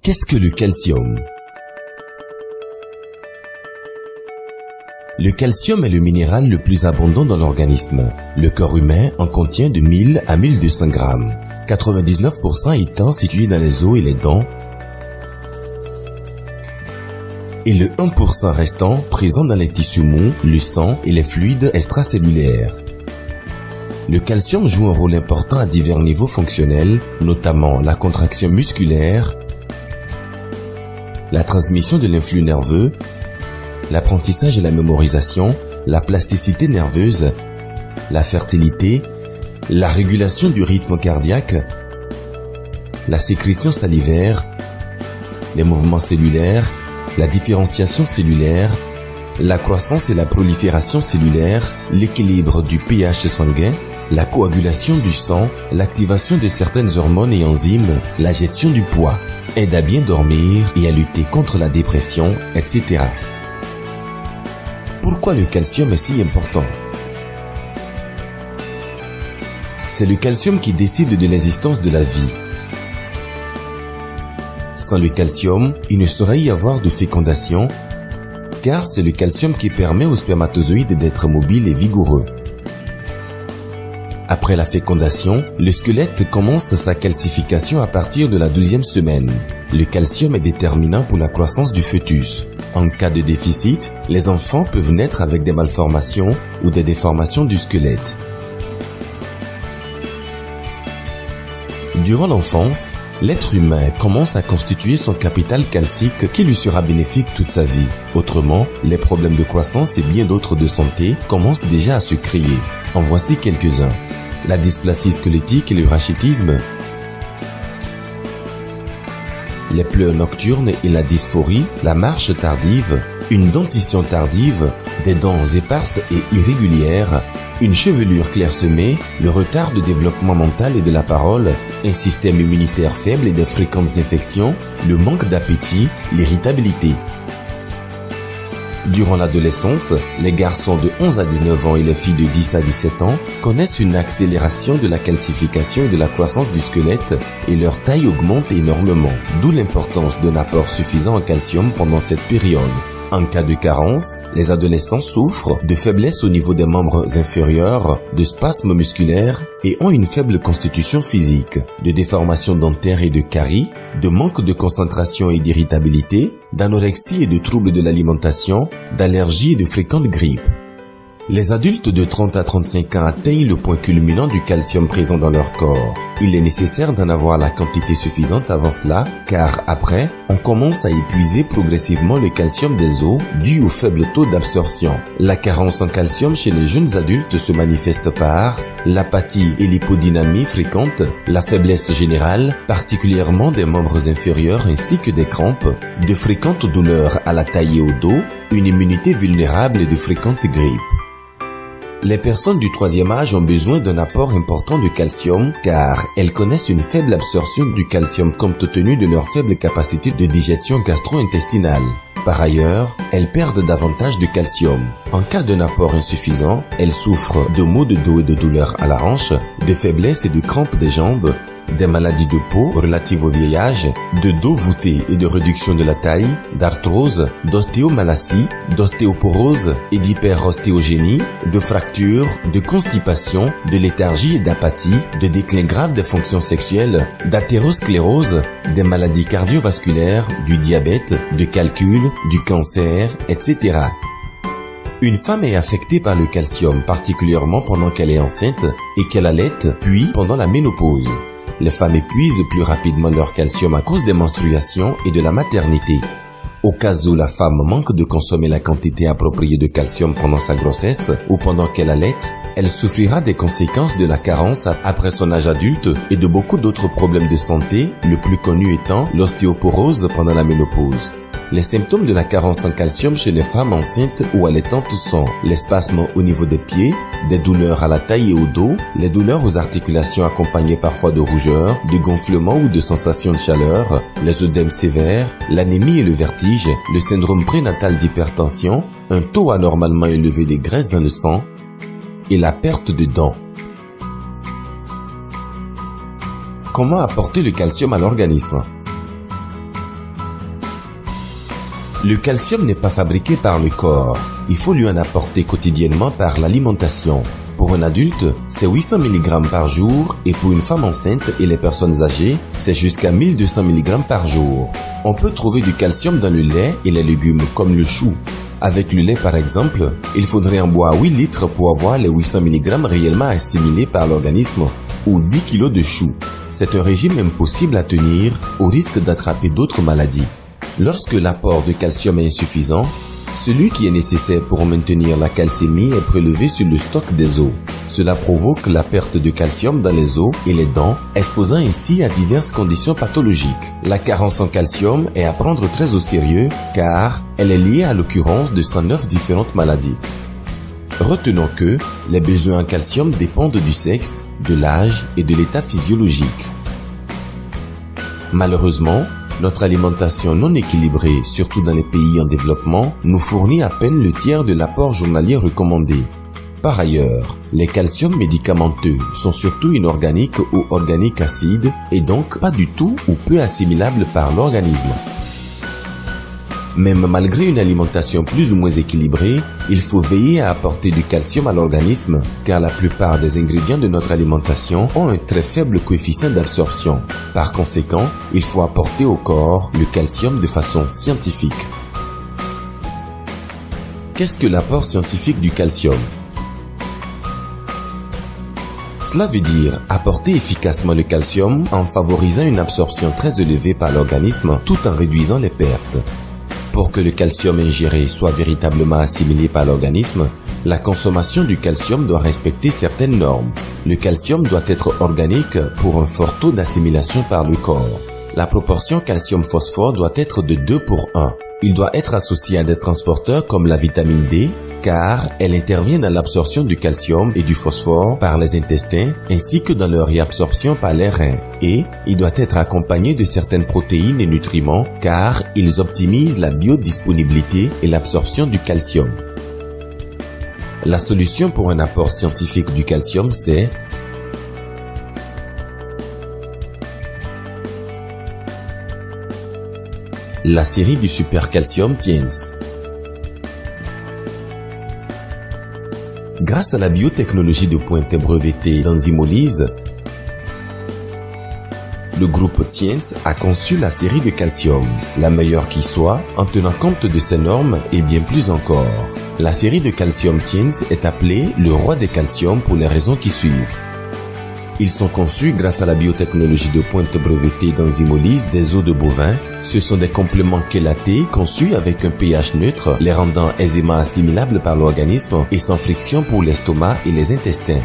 Qu'est-ce que le calcium? Le calcium est le minéral le plus abondant dans l'organisme. Le corps humain en contient de 1000 à 1200 grammes, 99% étant situé dans les os et les dents, et le 1% restant présent dans les tissus mous, le sang et les fluides extracellulaires. Le calcium joue un rôle important à divers niveaux fonctionnels, notamment la contraction musculaire, la transmission de l'influx nerveux, l'apprentissage et la mémorisation, la plasticité nerveuse, la fertilité, la régulation du rythme cardiaque, la sécrétion salivaire, les mouvements cellulaires, la différenciation cellulaire, la croissance et la prolifération cellulaire, l'équilibre du pH sanguin, la coagulation du sang, l'activation de certaines hormones et enzymes, la gestion du poids, aide à bien dormir et à lutter contre la dépression, etc. Pourquoi le calcium est si important? C'est le calcium qui décide de l'existence de la vie. Sans le calcium, il ne saurait y avoir de fécondation, car c'est le calcium qui permet aux spermatozoïdes d'être mobiles et vigoureux. Après la fécondation, le squelette commence sa calcification à partir de la 12e semaine. Le calcium est déterminant pour la croissance du fœtus. En cas de déficit, les enfants peuvent naître avec des malformations ou des déformations du squelette. Durant l'enfance, l'être humain commence à constituer son capital calcique qui lui sera bénéfique toute sa vie. Autrement, les problèmes de croissance et bien d'autres de santé commencent déjà à se créer. En voici quelques-uns. La dysplasie squelettique et le rachitisme, les pleurs nocturnes et la dysphorie, la marche tardive, une dentition tardive, des dents éparses et irrégulières, une chevelure clairsemée, le retard de développement mental et de la parole, un système immunitaire faible et de fréquentes infections, le manque d'appétit, l'irritabilité. Durant l'adolescence, les garçons de 11 à 19 ans et les filles de 10 à 17 ans connaissent une accélération de la calcification et de la croissance du squelette et leur taille augmente énormément, d'où l'importance d'un apport suffisant en calcium pendant cette période. En cas de carence, les adolescents souffrent de faiblesse au niveau des membres inférieurs, de spasmes musculaires et ont une faible constitution physique, de déformations dentaires et de caries, de manque de concentration et d'irritabilité, d'anorexie et de troubles de l'alimentation, d'allergies et de fréquentes grippes. Les adultes de 30 à 35 ans atteignent le point culminant du calcium présent dans leur corps. Il est nécessaire d'en avoir la quantité suffisante avant cela, car après, on commence à épuiser progressivement le calcium des os dû au faible taux d'absorption. La carence en calcium chez les jeunes adultes se manifeste par l'apathie et l'hypodynamie fréquente, la faiblesse générale, particulièrement des membres inférieurs ainsi que des crampes, de fréquentes douleurs à la taille et au dos, une immunité vulnérable et de fréquentes grippes. Les personnes du troisième âge ont besoin d'un apport important de calcium car elles connaissent une faible absorption du calcium compte tenu de leur faible capacité de digestion gastro-intestinale. Par ailleurs, elles perdent davantage de calcium. En cas d'un apport insuffisant, elles souffrent de maux de dos et de douleurs à la hanche, de faiblesse et de crampes des jambes, des maladies de peau relatives au vieillage, de dos voûté et de réduction de la taille, d'arthrose, d'ostéomalacie, d'ostéoporose et d'hyperostéogénie, de fractures, de constipation, de léthargie et d'apathie, de déclin grave des fonctions sexuelles, d'athérosclérose, des maladies cardiovasculaires, du diabète, de calcul, du cancer, etc. Une femme est affectée par le calcium, particulièrement pendant qu'elle est enceinte et qu'elle allaite, puis pendant la ménopause. Les femmes épuisent plus rapidement leur calcium à cause des menstruations et de la maternité. Au cas où la femme manque de consommer la quantité appropriée de calcium pendant sa grossesse ou pendant qu'elle allaite, elle souffrira des conséquences de la carence après son âge adulte et de beaucoup d'autres problèmes de santé, le plus connu étant l'ostéoporose pendant la ménopause. Les symptômes de la carence en calcium chez les femmes enceintes ou allaitantes sont les spasmes au niveau des pieds, des douleurs à la taille et au dos, les douleurs aux articulations accompagnées parfois de rougeur, de gonflement ou de sensations de chaleur, les œdèmes sévères, l'anémie et le vertige, le syndrome prénatal d'hypertension, un taux anormalement élevé de graisse dans le sang et la perte de dents. Comment apporter le calcium à l'organisme? Le calcium n'est pas fabriqué par le corps. Il faut lui en apporter quotidiennement par l'alimentation. Pour un adulte, c'est 800 mg par jour et pour une femme enceinte et les personnes âgées, c'est jusqu'à 1200 mg par jour. On peut trouver du calcium dans le lait et les légumes comme le chou. Avec le lait par exemple, il faudrait en boire 8 litres pour avoir les 800 mg réellement assimilés par l'organisme ou 10 kg de chou. C'est un régime impossible à tenir au risque d'attraper d'autres maladies. Lorsque l'apport de calcium est insuffisant, celui qui est nécessaire pour maintenir la calcémie est prélevé sur le stock des os. Cela provoque la perte de calcium dans les os et les dents, exposant ainsi à diverses conditions pathologiques. La carence en calcium est à prendre très au sérieux car elle est liée à l'occurrence de 109 différentes maladies. Retenons que les besoins en calcium dépendent du sexe, de l'âge et de l'état physiologique. Malheureusement, notre alimentation non équilibrée, surtout dans les pays en développement, nous fournit à peine le tiers de l'apport journalier recommandé. Par ailleurs, les calciums médicamenteux sont surtout inorganiques ou organiques acides et donc pas du tout ou peu assimilables par l'organisme. Même malgré une alimentation plus ou moins équilibrée, il faut veiller à apporter du calcium à l'organisme car la plupart des ingrédients de notre alimentation ont un très faible coefficient d'absorption. Par conséquent, il faut apporter au corps le calcium de façon scientifique. Qu'est-ce que l'apport scientifique du calcium ? Cela veut dire apporter efficacement le calcium en favorisant une absorption très élevée par l'organisme tout en réduisant les pertes. Pour que le calcium ingéré soit véritablement assimilé par l'organisme, la consommation du calcium doit respecter certaines normes. Le calcium doit être organique pour un fort taux d'assimilation par le corps. La proportion calcium-phosphore doit être de 2 pour 1. Il doit être associé à des transporteurs comme la vitamine D, car elle intervient dans l'absorption du calcium et du phosphore par les intestins ainsi que dans leur réabsorption par les reins. Et il doit être accompagné de certaines protéines et nutriments car ils optimisent la biodisponibilité et l'absorption du calcium. La solution pour un apport scientifique du calcium, c'est la série du Super Calcium Tiens. Grâce à la biotechnologie de pointe brevetée d'enzymolyse, le groupe Tiens a conçu la série de calcium, la meilleure qui soit, en tenant compte de ses normes et bien plus encore. La série de calcium Tiens est appelée le roi des calciums pour les raisons qui suivent. Ils sont conçus grâce à la biotechnologie de pointe brevetée d'enzymolyse des os de bovins. Ce sont des compléments chélatés conçus avec un pH neutre, les rendant aisément assimilables par l'organisme et sans friction pour l'estomac et les intestins.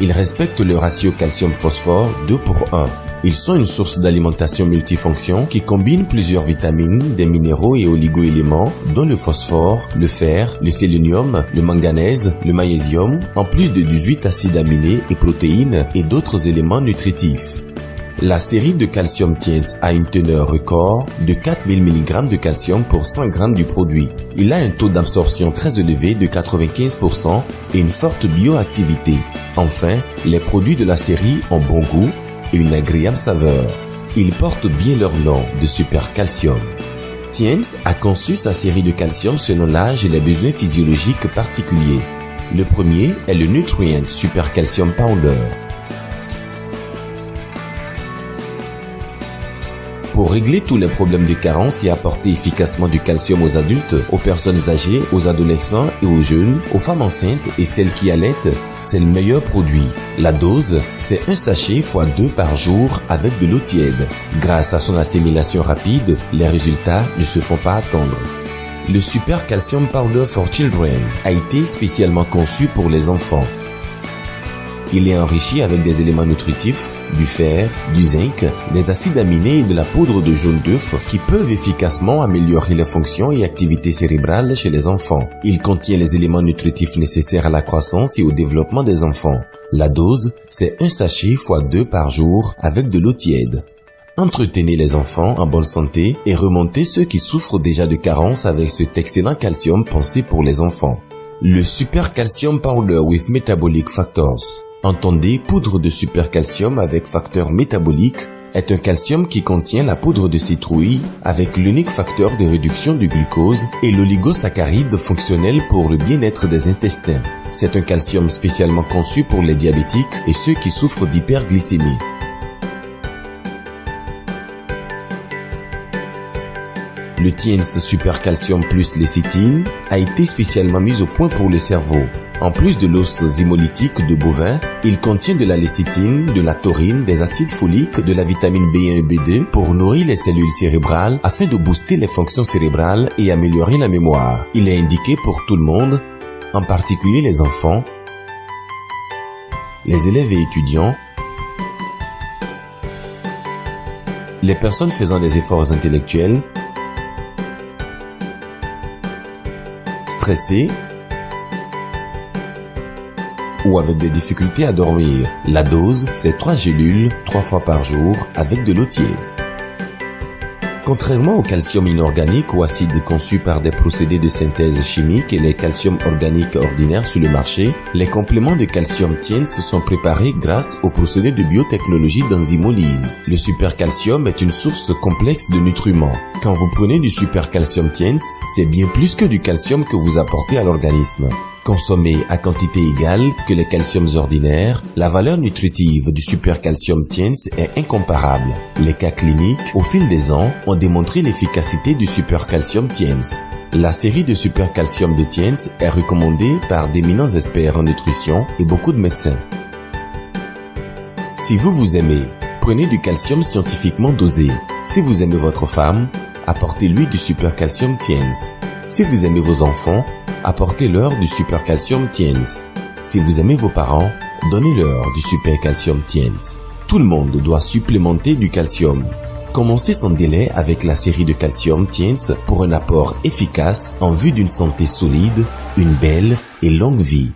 Ils respectent le ratio calcium-phosphore 2 pour 1. Ils sont une source d'alimentation multifonction qui combine plusieurs vitamines, des minéraux et oligo-éléments, dont le phosphore, le fer, le sélénium, le manganèse, le magnésium, en plus de 18 acides aminés et protéines et d'autres éléments nutritifs. La série de calcium Tiens a une teneur record de 4000 mg de calcium pour 100 g du produit. Il a un taux d'absorption très élevé de 95% et une forte bioactivité. Enfin, les produits de la série ont bon goût et une agréable saveur. Ils portent bien leur nom de Super Calcium. Tiens a conçu sa série de calcium selon l'âge et les besoins physiologiques particuliers. Le premier est le Nutrient Super Calcium Powder. Pour régler tous les problèmes de carence et apporter efficacement du calcium aux adultes, aux personnes âgées, aux adolescents et aux jeunes, aux femmes enceintes et celles qui allaitent, c'est le meilleur produit. La dose, c'est un sachet x 2 par jour avec de l'eau tiède. Grâce à son assimilation rapide, les résultats ne se font pas attendre. Le Super Calcium Powder for Children a été spécialement conçu pour les enfants. Il est enrichi avec des éléments nutritifs, du fer, du zinc, des acides aminés et de la poudre de jaune d'œuf qui peuvent efficacement améliorer les fonctions et activités cérébrales chez les enfants. Il contient les éléments nutritifs nécessaires à la croissance et au développement des enfants. La dose, c'est un sachet x 2 par jour avec de l'eau tiède. Entretenez les enfants en bonne santé et remontez ceux qui souffrent déjà de carence avec cet excellent calcium pensé pour les enfants. Le Super Calcium Powder with Metabolic Factors. Entendez poudre de super calcium avec facteurs métaboliques est un calcium qui contient la poudre de citrouille avec l'unique facteur de réduction du glucose et l'oligosaccharide fonctionnel pour le bien-être des intestins. C'est un calcium spécialement conçu pour les diabétiques et ceux qui souffrent d'hyperglycémie. Le Tiens Super Calcium plus lécithine a été spécialement mis au point pour le cerveau. En plus de l'os hémolytique de bovin, il contient de la lécithine, de la taurine, des acides foliques, de la vitamine B1 et B2 pour nourrir les cellules cérébrales afin de booster les fonctions cérébrales et améliorer la mémoire. Il est indiqué pour tout le monde, en particulier les enfants, les élèves et étudiants, les personnes faisant des efforts intellectuels, stressés ou avec des difficultés à dormir. La dose, c'est 3 gélules 3 fois par jour avec de l'eau tiède. Contrairement au calcium inorganique ou acide conçu par des procédés de synthèse chimique et les calciums organiques ordinaires sur le marché, les compléments de calcium Tiens sont préparés grâce au procédé de biotechnologie d'enzymolyse. Le supercalcium est une source complexe de nutriments. Quand vous prenez du supercalcium Tiens, c'est bien plus que du calcium que vous apportez à l'organisme. Consommé à quantité égale que les calciums ordinaires, la valeur nutritive du supercalcium Tiens est incomparable. Les cas cliniques, au fil des ans, ont démontré l'efficacité du supercalcium Tiens. La série de supercalcium de Tiens est recommandée par d'éminents experts en nutrition et beaucoup de médecins. Si vous aimez, prenez du calcium scientifiquement dosé. Si vous aimez votre femme, apportez-lui du supercalcium Tiens. Si vous aimez vos enfants, apportez-leur du supercalcium Tiens. Si vous aimez vos parents, donnez-leur du supercalcium Tiens. Tout le monde doit supplémenter du calcium. Commencez sans délai avec la série de calcium Tiens pour un apport efficace en vue d'une santé solide, une belle et longue vie.